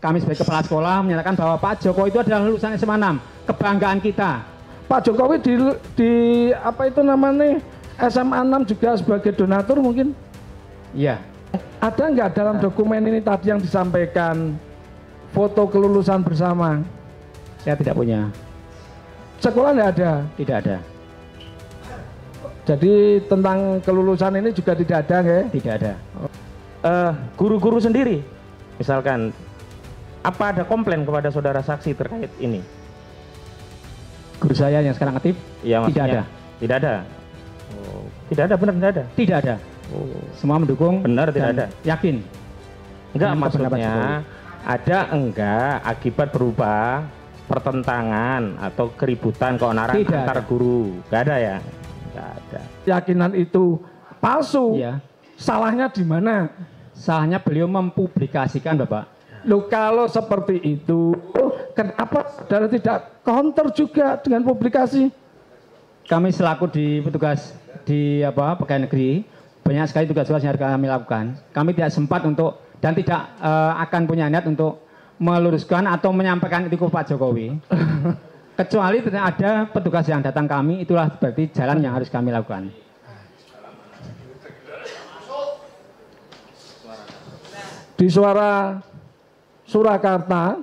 kami sebagai kepala sekolah menyatakan bahwa Pak Jokowi itu adalah lulusan SMA 6, kebanggaan kita. Pak Jokowi di apa itu namanya SMA 6 juga sebagai donatur mungkin? Iya. Ada nggak dalam dokumen ini tadi yang disampaikan foto kelulusan bersama? Saya tidak punya. Sekolah nggak ada? Tidak ada. Jadi tentang kelulusan ini juga tidak ada, nggak? Tidak ada. Guru-guru sendiri, misalkan, apa ada komplain kepada saudara saksi terkait ini? Guru saya yang sekarang aktif? Ya, tidak ada. Tidak ada. Oh, tidak ada, benar tidak ada. Tidak ada. Oh. Semua mendukung. Benar tidak ada. Yakin. Enggak, maksudnya ada enggak akibat berupa pertentangan atau keributan keonaran antar guru? Enggak ada ya? Enggak ada. Keyakinan itu palsu. Iya. Salahnya di mana? Salahnya beliau mempublikasikan, Bapak. Loh, kalau seperti itu, kenapa saudara tidak counter juga dengan publikasi? Kami selaku di petugas di pegawai negeri, banyak sekali tugas-tugas yang kami lakukan. Kami tidak sempat untuk dan tidak akan punya niat untuk meluruskan atau menyampaikan itu ke Pak Jokowi. Kecuali ada petugas yang datang kami, itulah berarti jalan yang harus kami lakukan. Di Suara Surakarta,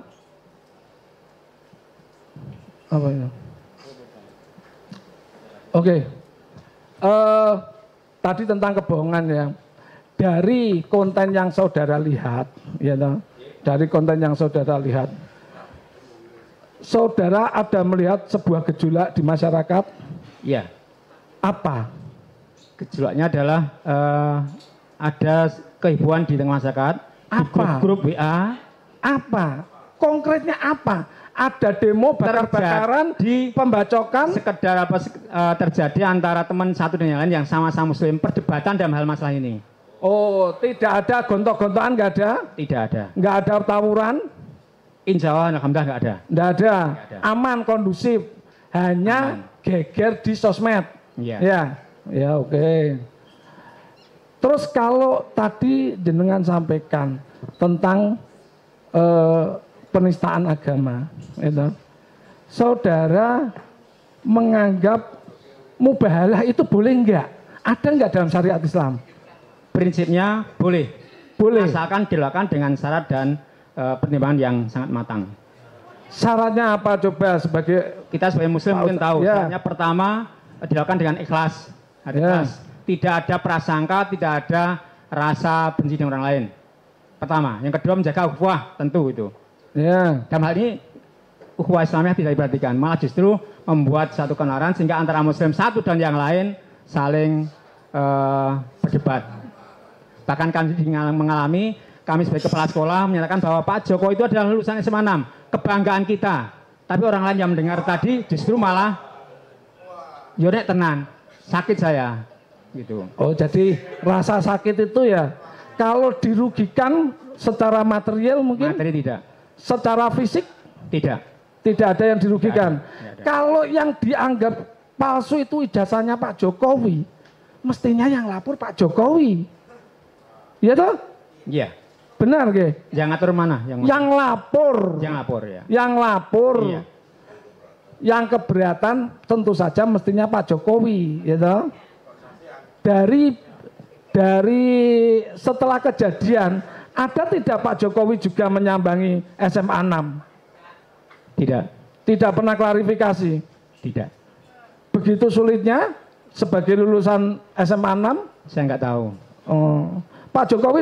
apa ya? Oke, tadi tentang kebohongan ya. Dari konten yang saudara lihat, ya, dari konten yang saudara lihat, saudara ada melihat sebuah gejolak di masyarakat? Iya. Apa? Gejolaknya adalah ada kehebohan di tengah masyarakat. Apa? Grup WA. Apa? Konkretnya apa? Ada demo bakar-bakaran di pembacokan? Sekedar terjadi antara teman satu dan yang lain yang sama-sama muslim, perdebatan dalam hal masalah ini. Oh, tidak ada gontok-gontokan, nggak ada? Tidak ada. Nggak ada tawuran? Insya Allah, alhamdulillah nggak ada. Nggak ada. Aman, kondusif. Hanya geger di sosmed. Iya. Ya, oke. Terus kalau tadi jenengan sampaikan tentang penistaan agama, itu, saudara menganggap mubahalah itu boleh nggak? Ada nggak dalam syariat Islam? Prinsipnya boleh. Boleh. Asalkan dilakukan dengan syarat dan pertimbangan yang sangat matang. Syaratnya apa coba sebagai kita sebagai muslim mungkin tahu. Ya. Syaratnya pertama dilakukan dengan ikhlas. Ikhlas. Tidak ada prasangka, tidak ada rasa benci dengan orang lain. Pertama, yang kedua menjaga ukhuwah, tentu itu. Ya. Dalam hal ini ukhuwah Islamiyah tidak diperhatikan, malah justru membuat satu keonaran sehingga antara muslim satu dan yang lain saling berdebat. Bahkan kami mengalami, kami sebagai kepala sekolah menyatakan bahwa Pak Jokowi itu adalah lulusan SMA 6, kebanggaan kita. Tapi orang lain yang mendengar tadi justru malah yonek tenan, sakit saya. Gitu. Oh, jadi rasa sakit itu ya kalau dirugikan secara material mungkin? Materi tidak. Secara fisik? Tidak. Tidak ada yang dirugikan. Tidak ada. Kalau yang dianggap palsu itu ijazahnya Pak Jokowi, mestinya yang lapor Pak Jokowi. Iya toh? Iya. Benar ke? Yang ngatur mana? Yang lapor. Yang lapor ya. Yang lapor. Iya. Yang keberatan tentu saja mestinya Pak Jokowi, ya toh? Dari setelah kejadian ada tidak Pak Jokowi juga menyambangi SMA 6? Tidak. Tidak pernah klarifikasi? Tidak. Begitu sulitnya sebagai lulusan SMA 6? Saya nggak tahu. Oh. Pak Jokowi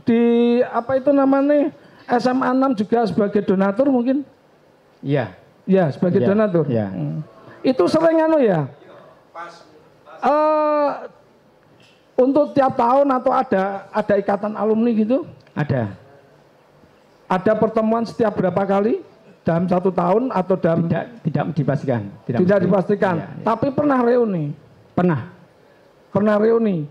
di apa itu namanya SMA 6 juga sebagai donatur mungkin? Iya. Ya, sebagai donatur. Iya. Itu sering ya? Untuk tiap tahun atau ada ikatan alumni gitu? Ada. Ada pertemuan setiap berapa kali? Dalam 1 tahun atau dalam? Tidak dipastikan. Tidak dipastikan. Ya. Tapi pernah reuni? Pernah reuni.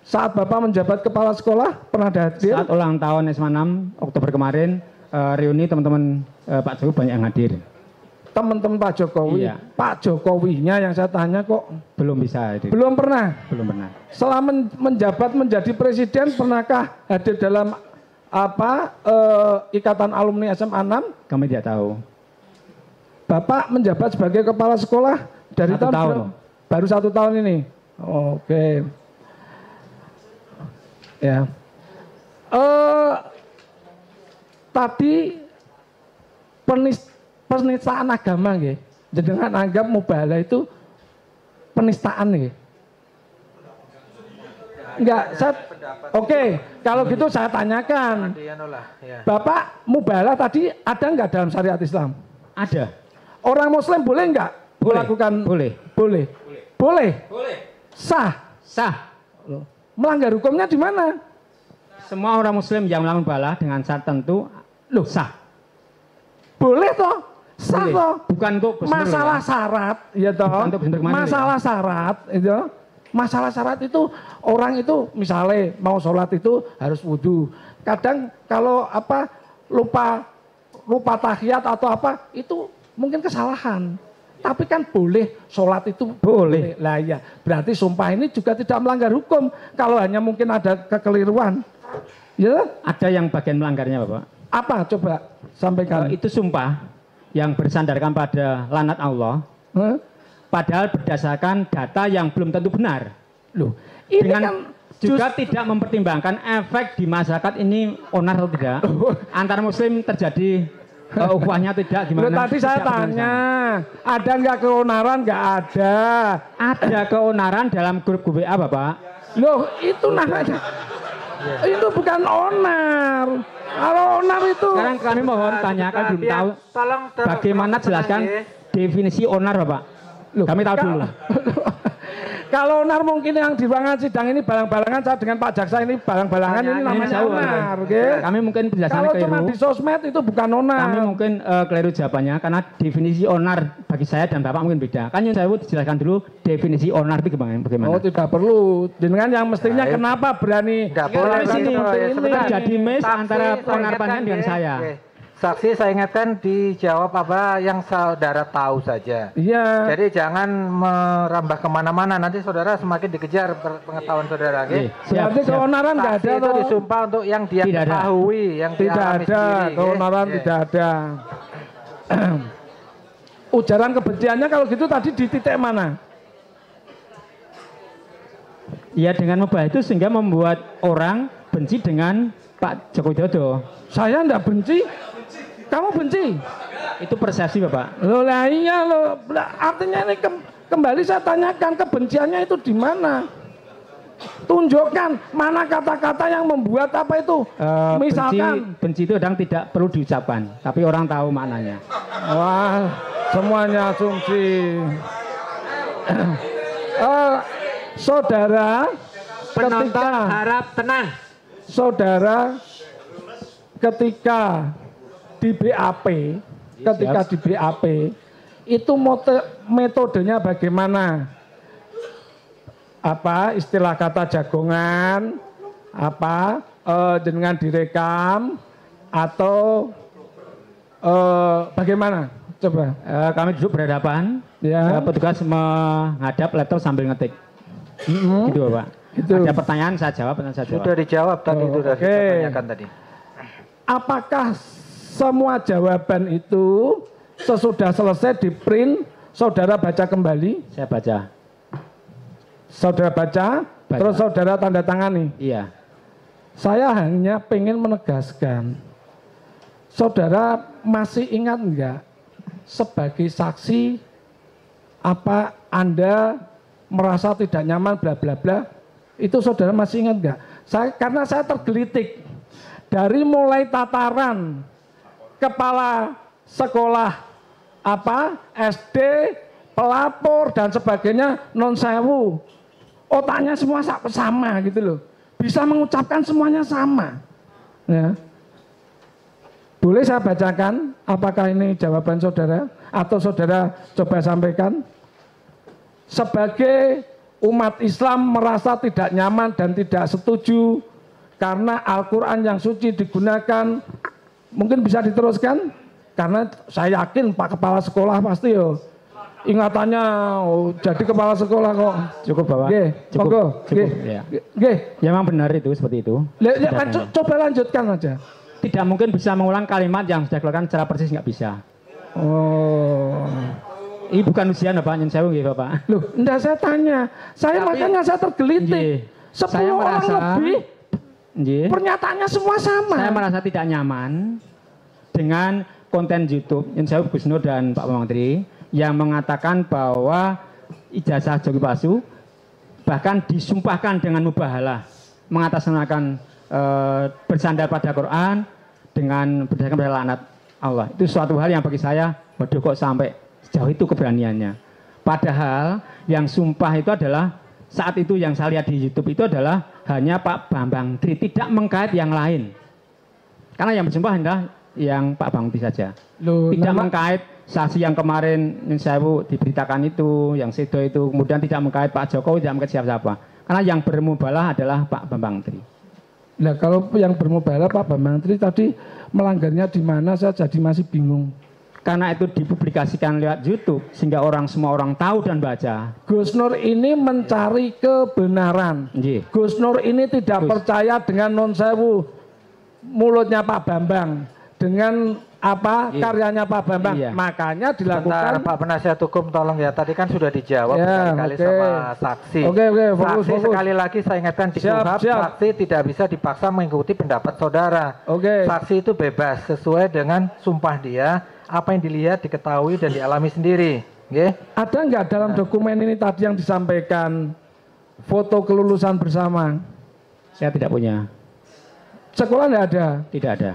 Saat Bapak menjabat kepala sekolah pernah hadir? Saat ulang tahun SMA 6 Oktober kemarin reuni teman-teman Pak Jokowi banyak yang hadir. Teman-teman Pak Jokowi, iya. Pak Jokowinya yang saya tanya kok belum bisa hadir. Belum pernah. Belum pernah. Selama menjabat menjadi presiden pernahkah hadir dalam Ikatan Alumni SMA 6? Kami tidak tahu. Bapak menjabat sebagai kepala sekolah dari 1 tahun. Baru 1 tahun ini. Oke. Ya. Tadi penistaan agama nggih. Jenengan anggap mubahalah itu penistaan nggih. Enggak, oke, kalau gitu saya tanyakan. Bapak mubahalah tadi ada enggak dalam syariat Islam? Ada. Orang Muslim boleh enggak melakukan? Boleh. Boleh. Boleh. Sah. Sah. Melanggar hukumnya di mana? Semua orang Muslim yang melakukan mubahalah dengan syarat tertentu, sah. Boleh toh? Sah Boleh. toh? Bukan untuk masalah syarat, ya toh. Masalah syarat, itu. Masalah syarat itu orang itu misalnya mau sholat itu harus wudhu. Kadang kalau lupa tahiyat atau apa itu mungkin kesalahan. Tapi kan boleh sholat itu boleh. Lah ya, berarti sumpah ini juga tidak melanggar hukum. Kalau hanya mungkin ada kekeliruan, ya. Ada yang bagian melanggarnya, Bapak. Apa? Coba sampaikan. Itu sumpah yang bersandarkan pada laknat Allah. Padahal berdasarkan data yang belum tentu benar. Loh, ini dengan kan juga tidak mempertimbangkan efek di masyarakat ini onar atau tidak. Antara Muslim terjadi ukhuwahnya tidak gimana? Loh, tadi saya tanya, ada nggak keonaran? Nggak ada. Ada keonaran dalam grup WA, Bapak. Loh, itu namanya. Itu bukan onar. Kalau onar itu. Sekarang kami mohon tanyakan belum tahu. Bagaimana jelaskan definisi onar, Bapak? Loh, kami tahu dulu. Kalau onar mungkin yang di ruangan sidang ini balang-balangan, saya dengan Pak Jaksa ini balang-balangan, ini namanya onar. Kami mungkin penjelasannya keliru. Kalau cuma di sosmed itu bukan onar. Kami mungkin keliru jawabannya karena definisi onar bagi saya dan Bapak mungkin beda. Kan yang saya dijelaskan dulu definisi onar itu bagaimana? Oh, tidak perlu. Dengan yang mestinya kenapa berani di sini terjadi mes antara onar panjang dengan saya. Saksi saya ingatkan dijawab apa yang saudara tahu saja. Iya. Jadi jangan merambah kemana-mana. Nanti saudara semakin dikejar pengetahuan saudara. Berarti keonaran nggak ada. Itu disumpah untuk yang dia ketahui, yang tidak ada. Keonaran tidak ada. Ujaran kebenciannya kalau gitu tadi di titik mana? Ya dengan mubahalah itu sehingga membuat orang benci dengan Pak Joko Widodo. Saya enggak benci. Kamu benci? Itu persepsi, Bapak. Loh lah iya loh. Artinya ini kembali saya tanyakan kebenciannya itu di mana? Tunjukkan mana kata-kata yang membuat apa itu? Misalkan benci itu kadang tidak perlu diucapkan, tapi orang tahu maknanya. Wah, semuanya asumsi. Saudara, penonton harap tenang. Saudara, ketika di BAP, di BAP itu metodenya bagaimana? Apa istilah kata jagongan? Apa dengan direkam atau bagaimana? Coba. Kami duduk berhadapan, ya. Petugas menghadap laptop sambil ngetik. Gitu, Bapak. Itu. Ada pertanyaan saya jawab, Sudah dijawab tadi itu sudah ditanyakan tadi. Apakah semua jawaban itu sesudah selesai di print, saudara baca kembali? Saya baca. Saudara baca, terus saudara tanda tangani? Iya. Saya hanya pengen menegaskan, saudara masih ingat enggak sebagai saksi apa Anda merasa tidak nyaman bla bla bla? Itu saudara masih ingat enggak? Karena saya tergelitik dari mulai tataran kepala sekolah apa SD, pelapor dan sebagainya non sewu, otaknya semua sama gitu loh, bisa mengucapkan semuanya sama. Ya. Boleh saya bacakan apakah ini jawaban saudara atau saudara coba sampaikan? Sebagai umat Islam merasa tidak nyaman dan tidak setuju karena Al-Quran yang suci digunakan. Mungkin bisa diteruskan? Karena saya yakin Pak Kepala Sekolah pasti ingatannya jadi kepala sekolah kok. Cukup Bapak. Nggih, Cukup. monggo. Cukup. Nggih. Ya. Nggih. Ya memang benar itu seperti itu. Coba lanjutkan aja. Tidak mungkin bisa mengulang kalimat yang sudah dikeluarkan secara persis, nggak bisa. Oh. Ini bukan ujian Bapak, nyen sewu nggih Bapak. Loh, enggak saya tanya. Makanya saya tergelitik. Nggih. 10 Saya orang merasa lebih nggih. pernyataannya semua sama. Saya merasa tidak nyaman dengan konten YouTube yang saya Gus Nur dan Pak Menteri yang mengatakan bahwa ijazah joki palsu bahkan disumpahkan dengan mubahalah, mengatasnamakan bersandar pada Quran dengan berdasarkan pada laknat Allah. Itu suatu hal yang bagi saya, waduh kok sampai sejauh itu keberaniannya. Padahal yang sumpah itu adalah saat itu yang saya lihat di YouTube itu adalah hanya Pak Bambang Tri, tidak mengkait yang lain. Karena yang bersumpah adalah yang Pak Bambang Tri saja. Loh, tidak mengkait saksi yang kemarin yang saya diberitakan itu, yang Sedo itu, kemudian tidak mengkait Pak Jokowi, tidak mengkait siapa-siapa. Karena yang bermubalah adalah Pak Bambang Tri. Nah, kalau yang bermubalah Pak Bambang Tri tadi melanggarnya di mana, saya jadi masih bingung. Karena itu dipublikasikan lewat YouTube sehingga semua orang tahu dan baca. Gus Nur ini mencari kebenaran. Nggih. Gus Nur ini tidak percaya dengan non sewu mulutnya Pak Bambang, dengan apa karyanya Pak Bambang. Iya. Makanya Sebentar, dilakukan. Pak penasihat hukum tolong ya, tadi kan sudah dijawab Ya, berkali-kali oke. sama saksi. Oke, Saksi fokus. sekali lagi saya ingatkan di Siap, KUHP, siap. saksi tidak bisa dipaksa mengikuti pendapat saudara. Oke. Saksi itu bebas sesuai dengan sumpah dia, apa yang dilihat, diketahui dan dialami sendiri. Nggih? Ada nggak dalam dokumen ini tadi yang disampaikan foto kelulusan bersama? Saya tidak punya. Sekolah nggak ada. Tidak ada.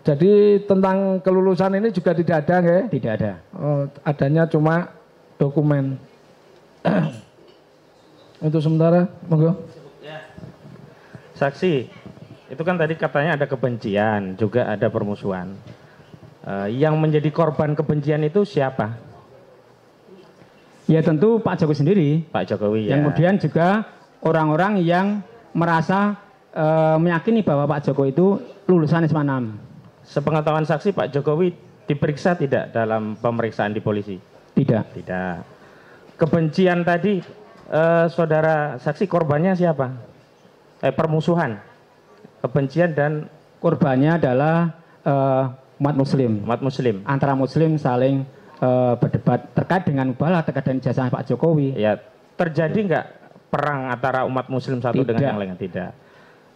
Jadi tentang kelulusan ini juga tidak ada, nggih? Tidak ada. Oh, adanya cuma dokumen. Untuk sementara, monggo. Saksi, itu kan tadi katanya ada kebencian, juga ada permusuhan. Yang menjadi korban kebencian itu siapa? Ya tentu Pak Jokowi sendiri. Pak Jokowi ya. Yang kemudian juga orang-orang yang merasa meyakini bahwa Pak Jokowi itu lulusan SMA 6. Sepengetahuan saksi, Pak Jokowi diperiksa tidak dalam pemeriksaan di polisi? Tidak. Tidak. Kebencian tadi, saudara saksi korbannya siapa? Permusuhan, kebencian dan Korbannya adalah umat Muslim. umat Muslim. Antara Muslim saling berdebat terkait dengan mubalah, terkait dengan ijazah Pak Jokowi. Ya, terjadi nggak perang antara umat Muslim satu Tidak. dengan yang lain? Tidak.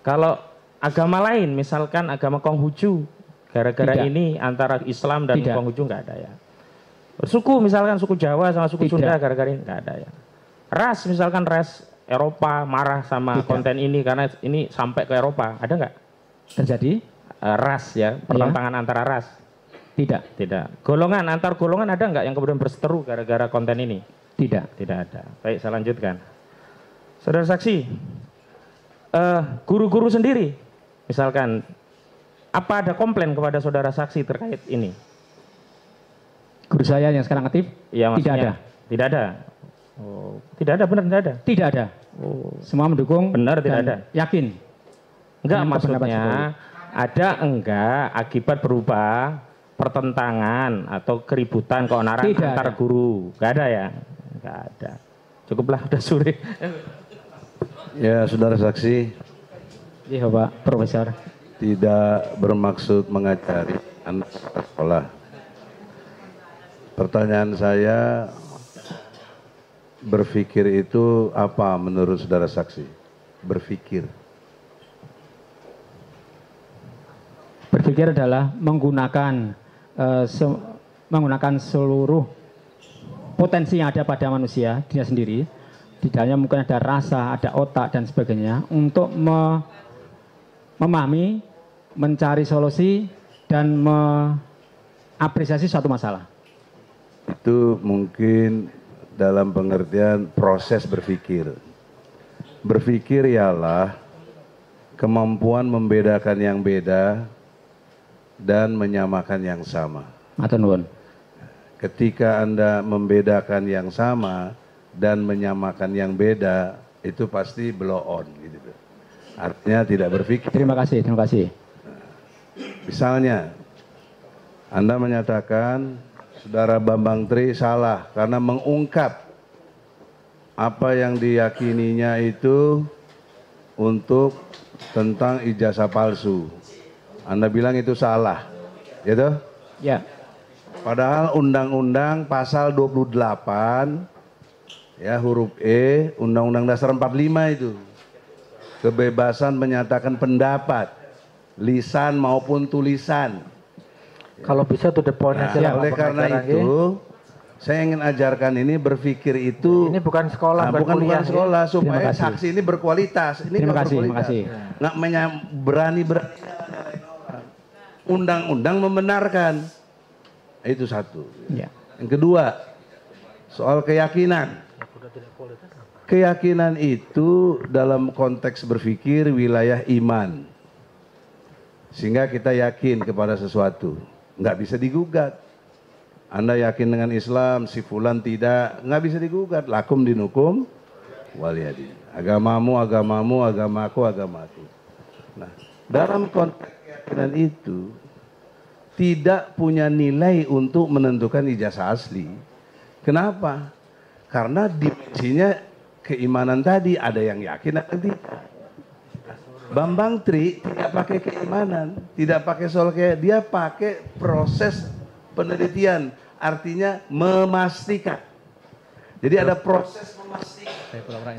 Kalau agama lain, misalkan agama Konghucu, gara-gara Tidak. ini antara Islam dan Tidak. Konghucu nggak ada ya. Suku misalkan suku Jawa sama suku Tidak. Sunda gara-gara ini nggak ada ya. Ras misalkan ras Eropa marah sama Tidak. konten ini karena ini sampai ke Eropa, ada nggak? Terjadi? Ras ya, pertentangan antara ras. Tidak. Tidak. Golongan, antar golongan ada nggak yang kemudian berseteru gara-gara konten ini? Tidak. Tidak ada. Baik, saya lanjutkan. Saudara saksi, guru-guru sendiri, misalkan, apa ada komplain kepada saudara saksi terkait ini? Guru saya yang sekarang aktif? Ya, Tidak maksudnya, ada. Tidak ada. Oh, tidak ada, benar tidak ada. Tidak ada. Oh, Semua mendukung. Benar, tidak dan ada. Yakin. enggak, Dengan pendapat maksudnya ada enggak akibat berupa pertentangan atau keributan keonaran Tidak antar ada. guru? Enggak ada ya? Enggak ada. Cukuplah, udah sore. Ya, saudara saksi, Iya Pak Profesor. tidak bermaksud mengajari anak sekolah. Pertanyaan saya, berpikir itu apa menurut saudara saksi? Berpikir. Berpikir adalah menggunakan menggunakan seluruh potensi yang ada pada manusia, dia sendiri. Di dalamnya mungkin ada rasa, ada otak dan sebagainya untuk memahami, mencari solusi dan mengapresiasi suatu masalah. Itu mungkin dalam pengertian proses berpikir. Berpikir ialah kemampuan membedakan yang beda dan menyamakan yang sama. Matur nuwun. Ketika Anda membedakan yang sama dan menyamakan yang beda, itu pasti blow on gitu. Artinya tidak berpikir. Terima kasih, terima kasih. Misalnya, Anda menyatakan Saudara Bambang Tri salah karena mengungkap apa yang diyakininya itu untuk tentang ijazah palsu. Anda bilang itu salah, gitu? Ya. Padahal Undang-Undang Pasal 28 ya huruf E Undang-Undang Dasar 45 itu kebebasan menyatakan pendapat, lisan maupun tulisan. Kalau bisa to the point aja lah. Oleh karena itu, saya ingin ajarkan ini berpikir itu. Ini bukan sekolah, bukan sekolah supaya kasih. saksi ini berkualitas. Ini Terima kasih, berkualitas. terima kasih. Nggak berani undang-undang membenarkan. Itu satu. Ya. Yang kedua, soal keyakinan. Keyakinan itu dalam konteks berpikir wilayah iman. Sehingga kita yakin kepada sesuatu. Nggak bisa digugat. Anda yakin dengan Islam, si fulan tidak, nggak bisa digugat. Lakum dinukum waliyadin. Agamamu, agamamu, agamaku, agamaku. Nah, dalam konteks keyakinan itu tidak punya nilai untuk menentukan ijazah asli. Kenapa? Karena dimensinya keimanan tadi ada yang yakin, ada yang tidak. Bambang Tri tidak pakai keimanan, tidak pakai soal kayak dia pakai proses penelitian, artinya memastikan. Jadi ada proses memastikan.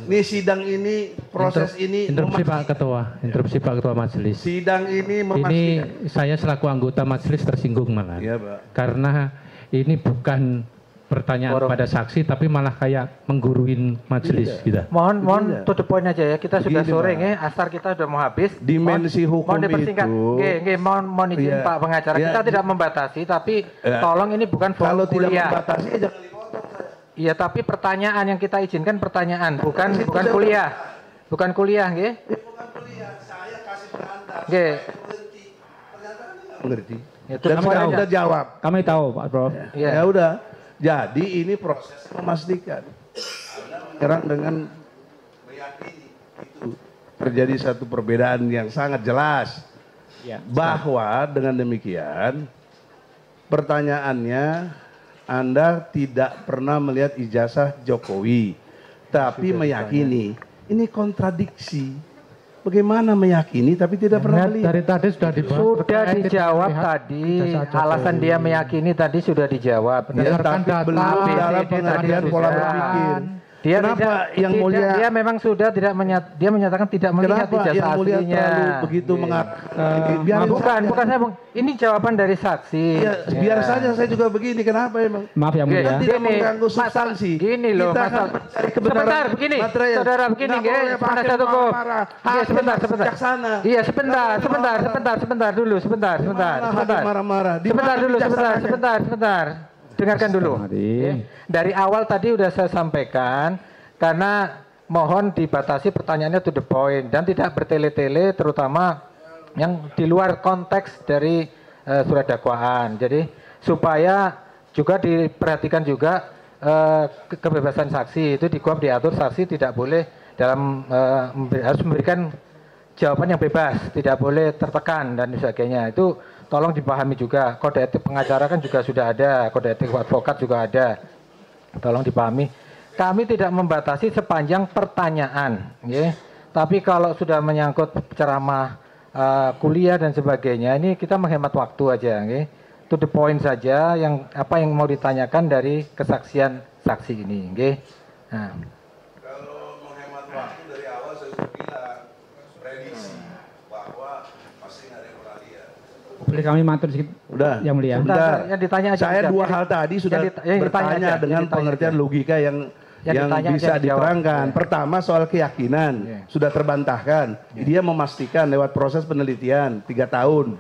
Ini sidang ini, proses ini. Interupsi Pak Ketua, interupsi Pak Ketua Majelis. Sidang ini memastikan. Ini saya selaku anggota majelis tersinggung malah. Iya, Pak. Karena ini bukan pertanyaan pada saksi tapi malah kayak mengguruin majelis gitu. Mohon to the point aja ya. Kita sudah Begini, sore Pak. nggih, asar kita sudah mau habis. Dimensi hukum mohon dipersingkat. itu. Nggih, mohon izin Iya. Pak pengacara. Iya. Kita tidak membatasi tapi tolong ini bukan Kalau forum tidak kuliah. membatasi ya jangan dipotong. Iya, tapi pertanyaan yang kita izinkan pertanyaan, bukan kuliah. Bukan kuliah, nggih. Bukan kuliah, saya kasih pengantar. Nggih. Mengerti. Ya, Dan saya sudah jawab. Kami tahu, Pak Prof. Iya. Ya udah. Jadi ini proses memastikan. Anda menyerang dengan meyakini itu terjadi satu perbedaan yang sangat jelas. Ya. Bahwa dengan demikian pertanyaannya Anda tidak pernah melihat ijazah Jokowi, tapi meyakini. Ini kontradiksi. Bagaimana meyakini tapi tidak pernah melihat? Dari tadi sudah dibahas. Sudah dijawab tadi. Alasan dia meyakini tadi sudah dijawab. Ya, Berdasarkan tapi data, belum dalam ABCD pengertian tadi pola sudah. berpikir. Dia Kenapa tidak, yang tidak, mulia? dia memang sudah tidak dia menyatakan tidak melihat Kenapa ijazah yang mulia aslinya. terlalu begitu mengatakan? Biarin Bukan saja. saya ini jawaban dari saksi. Ya, biar saja saya juga begini. Kenapa emang? Maaf yang Oke, mulia. Kan tidak Gini, mengganggu masalah- substansi. gini loh, Kita akan masalah- mencari kebenaran sebentar, begini, material. saudara, begini, Nggak nggih, boleh penasihat hakim hukum. marah-marah. Iya, Hakim sebentar. bijaksana. Iya, sebentar Nggak boleh marah-marah. sebentar dulu, sebentar. Mana hakim marah-marah? Di Sebentar mana dulu, bijaksananya? sebentar. Dengarkan dulu. Astagfirullahaladzim. Oke. Dari awal tadi udah saya sampaikan, karena mohon dibatasi pertanyaannya to the point dan tidak bertele-tele, terutama yang di luar konteks dari surat dakwaan. Jadi supaya juga diperhatikan juga kebebasan saksi itu di KUHP diatur, saksi tidak boleh dalam harus memberikan jawaban yang bebas, tidak boleh tertekan dan sebagainya. Itu tolong dipahami juga. Kode etik pengacara kan juga sudah ada, kode etik advokat juga ada. Tolong dipahami. Kami tidak membatasi sepanjang pertanyaan, ya. Tapi kalau sudah menyangkut ceramah kuliah dan sebagainya, ini kita menghemat waktu aja, ya. To the point saja, yang apa yang mau ditanyakan dari kesaksian saksi ini, ya. Nah. Kalau menghemat waktu dari awal saya sudah bilang prediksi bahwa pasti nggak ada yang pernah lihat. Boleh kami matur sedikit, Udah. yang mulia. Sebentar. Yang ditanya aja, Saya udah. dua hal tadi sudah yang ditanya bertanya aja, dengan yang ditanya pengertian aja. logika yang ditanya bisa aja dijawab. diterangkan. Ya. Pertama soal keyakinan sudah terbantahkan. Dia memastikan lewat proses penelitian 3 tahun.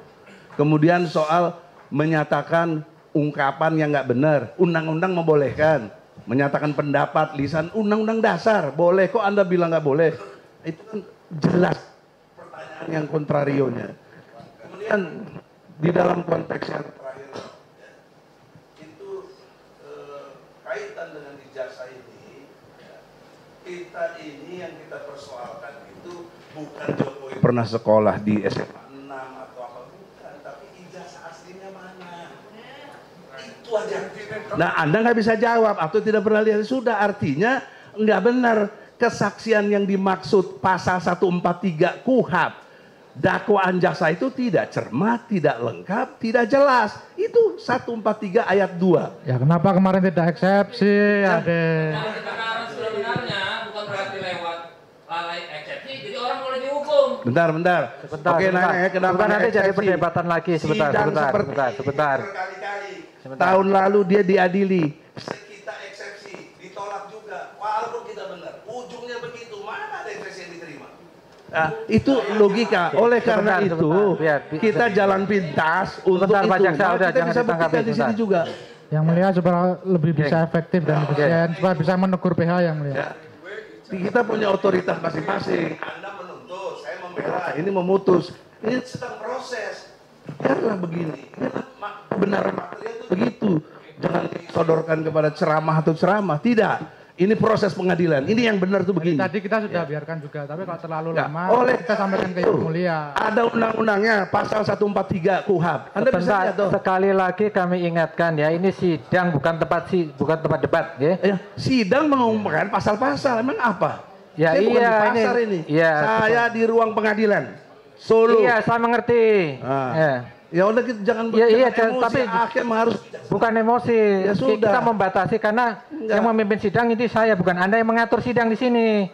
Kemudian soal menyatakan ungkapan yang nggak benar, undang-undang membolehkan. Menyatakan pendapat, lisan, undang-undang dasar boleh. Kok Anda bilang nggak boleh? Itu kan jelas pertanyaan yang kontrarionya. Kemudian di dalam konteks yang terakhir itu kaitan dengan ijazah ini, kita ini yang kita persoalkan itu bukan Jokowi pernah sekolah di SMA 6 atau apa, bukan, tapi ijazah aslinya mana. itu aja. Nah, Anda nggak bisa jawab atau tidak pernah lihat, sudah artinya nggak benar. Kesaksian yang dimaksud pasal 143 KUHP, dakwaan jaksa itu tidak cermat, tidak lengkap, tidak jelas. Itu 143 ayat 2. Ya kenapa kemarin tidak eksepsi, Ya. Ade? Sekarang sebenarnya bukan berarti lewat lalai eksepsi, jadi orang boleh dihukum. Bentar. Sebentar, Oke, sebentar. nanya kenapa Bukan nanti jadi eksepsi? perdebatan lagi. Sebentar. Berkali-kali. Tahun lalu dia diadili. Kita eksepsi, ditolak juga. Walaupun kita benar, ujungnya begitu. Mana ada eksepsi yang diterima? Nah, itu logika. Oleh karena itu, kita jalan pintas untuk Sebentar, Pak itu. Jaksa, Nah, udah, kita jangan bisa ditanggapi, buktikan di sini sebentar. juga. Yang mulia supaya lebih bisa efektif dan efisien, supaya bisa menegur PH yang mulia. Ya. Kita punya otoritas masing-masing. Anda menuntut, saya membela, ini memutus. Ini sedang proses. Biarlah begini. Biarlah kebenaran material itu begitu. Jangan disodorkan kepada ceramah atau ceramah. Tidak. Ini proses pengadilan. Ini yang benar tuh begini. Tadi kita sudah biarkan juga, tapi kalau terlalu Ya, lama, oleh kita sampaikan ke Yang Mulia. Ada undang-undangnya pasal 143 KUHP. Anda bisa Sebentar, lihat tuh. sekali lagi kami ingatkan ya, ini sidang bukan tempat debat ya. Ya, sidang mengumumkan pasal-pasal. Emang apa? Ya, saya bukan iya, di pasar ini. ini. Iya, Saya di ruang pengadilan. Solo. Iya, saya mengerti. Ah. Ya. Ya udah kita jangan Iya, jangan emosi. tapi Hakim harus bukan emosi. Ya sudah. Kita membatasi karena Enggak. yang memimpin sidang itu saya, bukan Anda yang mengatur sidang di sini.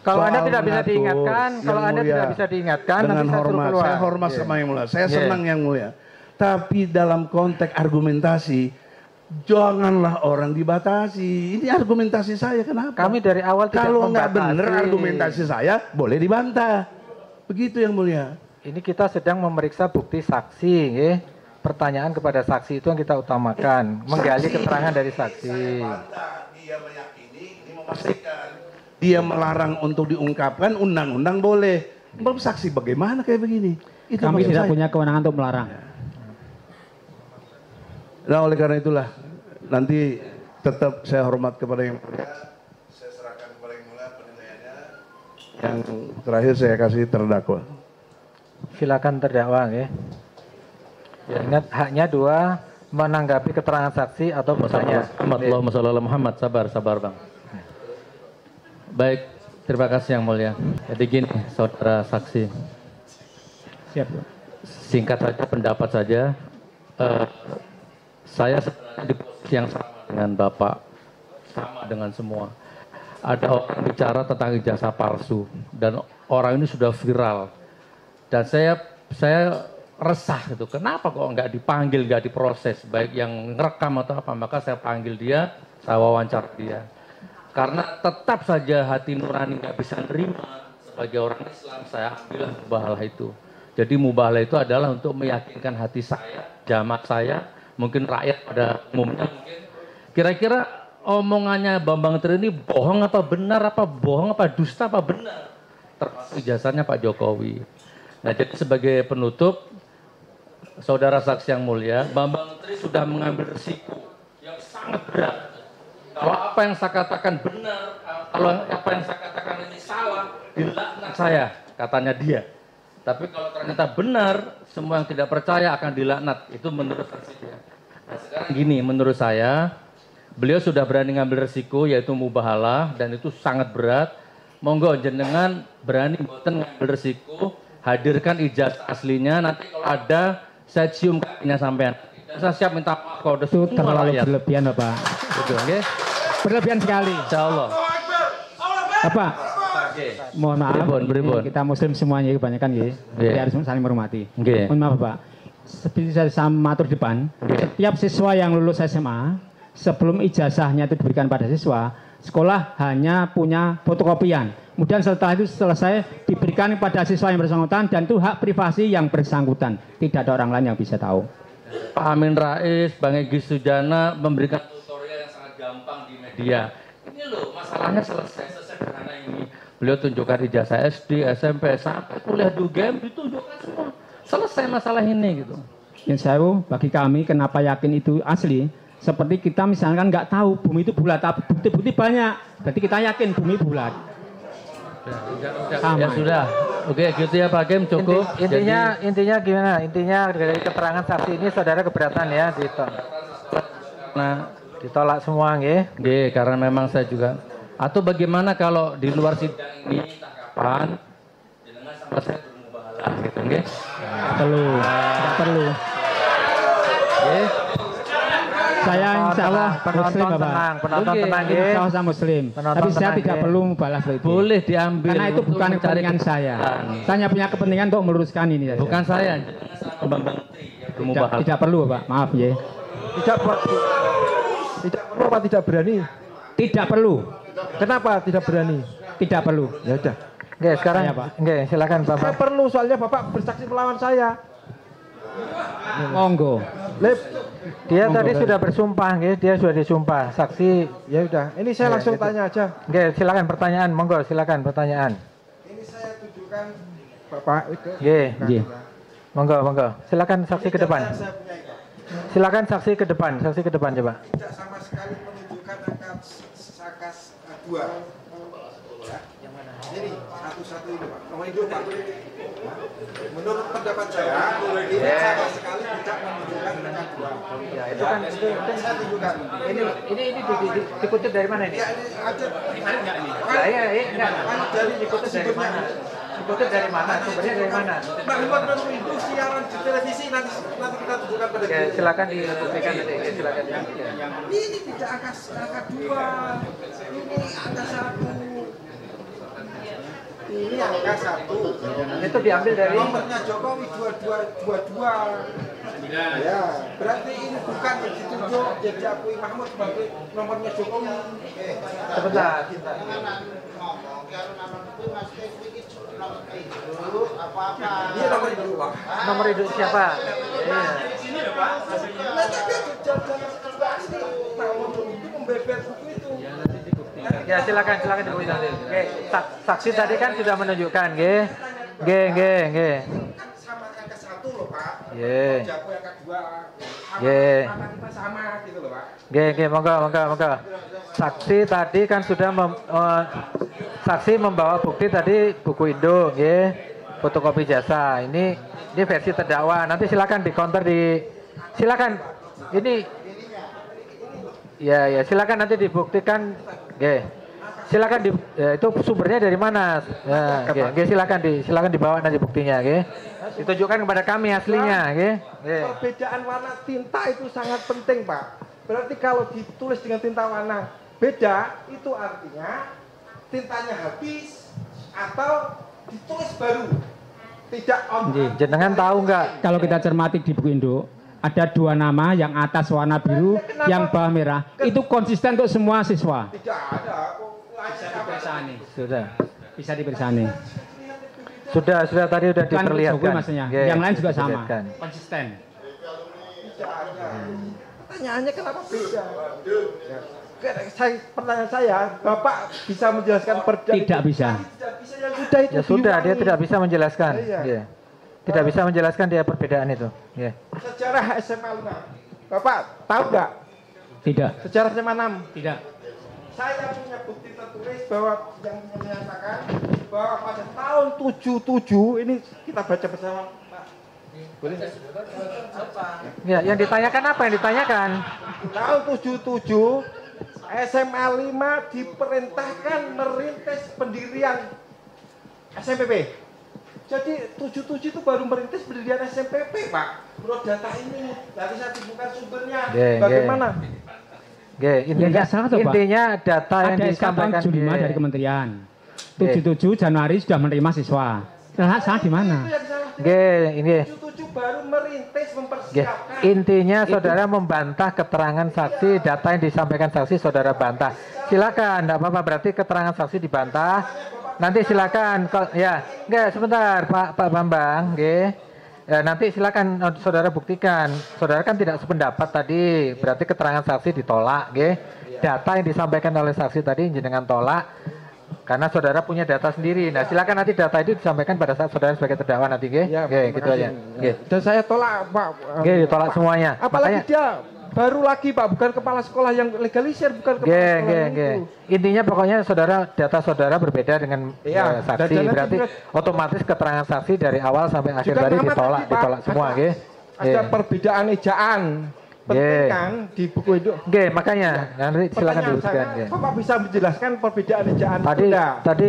Kalau soal Anda tidak bisa mengatur, diingatkan, kalau Yang Anda Mulia, tidak bisa diingatkan, dengan nanti saya suruh hormat, keluar. saya hormat Iya. sama Yang Mulia. Saya Iya. senang Yang Mulia. Tapi dalam konteks argumentasi, janganlah orang dibatasi. Ini argumentasi saya, kenapa? Kami dari awal tidak Kalau nggak membatasi. benar argumentasi saya, boleh dibantah. Begitu Yang Mulia. Ini kita sedang memeriksa bukti saksi, ya. Pertanyaan kepada saksi itu yang kita utamakan, menggali keterangan dari saksi. Dia meyakini, ini memastikan. Dia melarang untuk diungkapkan, undang-undang boleh. Belum saksi bagaimana kayak begini? Itu Kami maksud tidak saya. punya kewenangan untuk melarang. Nah, oleh karena itulah nanti tetap saya hormat kepada Yang Mulia. Saya serahkan kepada Yang Mulia penilaiannya. Yang terakhir saya kasih terdakwa. Silakan terdakwa, ya. Ingat haknya 2, menanggapi keterangan saksi atau bertanya. Allahumma shalli ala Muhammad. Sabar Bang. Baik, terima kasih Yang Mulia. Jadi gini, saudara saksi. Siap. Singkat saja, pendapat saja. Saya sebenarnya di posisi yang sama dengan Bapak, sama dengan semua. Ada orang bicara tentang ijazah palsu dan orang ini sudah viral. Dan saya resah gitu. Kenapa kok nggak dipanggil, nggak diproses, baik yang ngerekam atau apa? Maka saya panggil dia, saya wawancara dia. Karena tetap saja hati nurani nggak bisa nerima sebagai orang Islam, saya ambil mubahalah itu. Jadi mubahalah itu adalah untuk meyakinkan hati saya, jamaah saya, mungkin rakyat pada umumnya mungkin. Kira-kira omongannya Bambang Tri ini bohong apa benar, apa bohong apa dusta apa benar? Termasuk ijazahnya Pak Jokowi. Nah, jadi sebagai penutup, saudara saksi yang mulia, Bambang Tri sudah mengambil risiko yang sangat berat. Kalau apa yang saya katakan benar, kalau apa yang saya katakan ini salah, dilaknat saya, katanya dia. Tapi kalau ternyata benar, semua yang tidak percaya akan dilaknat. Itu menurut versi dia. Nah, sekarang gini, menurut saya, beliau sudah berani ngambil risiko, yaitu mubahalah, dan itu sangat berat. Monggo jenengan berani mboten ngambil risiko, hadirkan ijazah aslinya, nanti kalau ada saya cium kakinya sampean. Dan saya siap minta maaf kalau udah Itu semua terlalu rakyat. berlebihan, Bapak. Betul, oke? Berlebihan sekali. Insya Allah. Bapak, mohon maaf. Beribun. Kita Muslim semuanya kebanyakan, ya. Iya. Jadi harus saling menghormati. Oke. Mohon maaf, Bapak. Seperti saya matur di depan, setiap siswa yang lulus SMA, sebelum ijazahnya itu diberikan pada siswa, sekolah hanya punya fotokopian. Kemudian setelah itu selesai diberikan kepada siswa yang bersangkutan dan itu hak privasi yang bersangkutan. Tidak ada orang lain yang bisa tahu. Pak Amin Rais, Bang Egy Sujana memberikan tutorial yang sangat gampang di media. Ini loh, masalahnya selesai sesederhana ini. Beliau tunjukkan ijazah SD, SMP, sampai kuliah di UGM ditunjukkan semua. Selesai masalah ini gitu. Insya Allah bagi kami kenapa yakin itu asli, seperti kita misalkan nggak tahu bumi itu bulat, tapi bukti-bukti banyak. Berarti kita yakin bumi bulat. Ya Sama. sudah. Oke, gitu ya Pak Hakim, cukup. Intinya gimana? Intinya dari keterangan saksi ini saudara keberatan ya ditolak semua nggih. Nggih, karena memang saya juga. Atau bagaimana kalau di luar sidang ini tanggapan dengan sama saya bermubahalah gitu nggih? Tidak perlu. Nggih. Saya insya Allah Muslim Bapak. Penonton tenang nggih. Insya Allah saya Muslim. Tapi saya tidak perlu mubalah itu. Boleh diambil. Karena itu bukan kepentingan saya. Saya hanya punya kepentingan untuk meluruskan ini saja. Bukan saya. Tidak perlu Pak, maaf ya. Tidak perlu apa tidak berani? Tidak perlu. Kenapa tidak berani? Tidak perlu. Ya udah. Nggih, sekarang nggih silakan Bapak. Saya perlu soalnya Bapak bersaksi melawan saya. Monggo. Dia tadi sudah bersumpah nggih, dia sudah disumpah. Saksi ya udah. Ini saya langsung tanya aja. Nggih, silakan pertanyaan, monggo silakan pertanyaan. Ini saya tujukan Bapak itu. Nggih. Monggo. Silakan saksi ke depan. Silakan saksi ke depan coba. Tidak sama sekali menunjukkan angka sakas 2. Yang mana? Ini satu ini Pak. Nomor hidup Pak. Menurut pendapat saya, ini sama sekali tidak menunjukkan angka 2. Ya, itu kan saya tunjukkan. Ini dikutip dari mana ini? Ya, ini ada di mana enggak ini? Enggak. Dari dikutip dari mana? Dikutip dari mana? Sumbernya dari mana? Nah, itu siaran di televisi nanti kita tunjukkan pada Oke, silakan dibuktikan nanti. Silakan. Ini tidak angka 2. Ini angka 1. Ini angka 1. Itu diambil dari nomornya Jokowi 2222. Ya, berarti ini bukan ditunjuk jadi akui Mahmud sebagai nomornya Jokowi. Sebentar. Iya nomor itu Pak. Nomor hidup siapa? Iya. Ya silakan dibuktikan. Oke, saksi tadi kan sudah menunjukkan, nggih. Sama angka 1 loh Pak. Nggih. Jokowi angka 2. Nggih. Kita sama gitu loh Pak. Nggih, monggo. Saksi tadi kan sudah saksi membawa bukti tadi buku induk, nggih. Fotokopi jasa. Ini versi terdakwa. Nanti silakan di-counter silakan. Ini ya silakan nanti dibuktikan, nggih. Silakan itu sumbernya dari mana? Ya, nggih, silakan dibawa nanti buktinya, nggih. Ditunjukkan kepada kami aslinya, nggih. Perbedaan warna tinta itu sangat penting, Pak. Berarti kalau ditulis dengan tinta warna beda, itu artinya tintanya habis atau ditulis baru. Tidak on. Jenengan tahu nggak? Kalau kita cermati di buku induk, ada 2 nama, yang atas warna biru, yang bawah merah. Itu konsisten untuk semua siswa. Tidak ada. Bisa dipersani. Bisa dipersani. Sudah tadi sudah diperlihatkan. Maksudnya. Yang lain juga sama. Konsisten. Pertanyaannya kenapa beda? Pertanyaan saya, Bapak bisa menjelaskan perbedaan? Tidak bisa. Ya sudah, dia tidak bisa menjelaskan. Iya. Tidak bisa menjelaskan dia perbedaan itu. Yeah. Sejarah SMA 5. Bapak tahu nggak? Tidak. Sejarah SMA 6? Tidak. Saya punya bukti tertulis bahwa yang menyatakan bahwa pada tahun 77 ini kita baca bersama Pak. Boleh? Ya, yang ditanyakan apa yang ditanyakan? Tahun 77 SMA 5 diperintahkan merintis pendirian SMPP. Jadi 77 itu baru merintis pendirian SMPP, Pak. Menurut data ini, dari saya bukan sumbernya. Bagaimana? Intinya data yang ada disampaikan 75 dari kementerian. 77 Januari sudah menerima siswa. Salah di mana? Ini 77 baru merintis mempersiapkan. Intinya saudara membantah keterangan saksi, data yang disampaikan saksi saudara bantah. Silakan, enggak apa-apa, berarti keterangan saksi dibantah. Nanti silakan, sebentar Pak Bambang, nanti silakan saudara buktikan. Saudara kan tidak sependapat tadi, berarti keterangan saksi ditolak, data yang disampaikan oleh saksi tadi jenengan tolak, karena saudara punya data sendiri. Nah silakan nanti data itu disampaikan pada saat saudara sebagai terdakwa nanti, gitu aja. Dan saya tolak Pak. Ditolak semuanya. Apalagi dia baru lagi Pak, bukan kepala sekolah yang legalisir, bukan kepala sekolah yang itu. Intinya pokoknya data saudara berbeda dengan saksi, berarti otomatis keterangan saksi dari awal sampai akhir tadi ditolak semua, nggih. Ada perbedaan ejaan. Penting kan di buku itu. Nggih, makanya nanti silakan diuruskan. Bapak bisa menjelaskan perbedaan ejaan? Tadi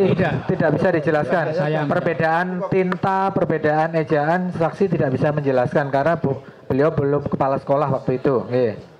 tidak bisa dijelaskan. Perbedaan tinta, perbedaan ejaan, saksi tidak bisa menjelaskan karena beliau belum kepala sekolah waktu itu. Nggih.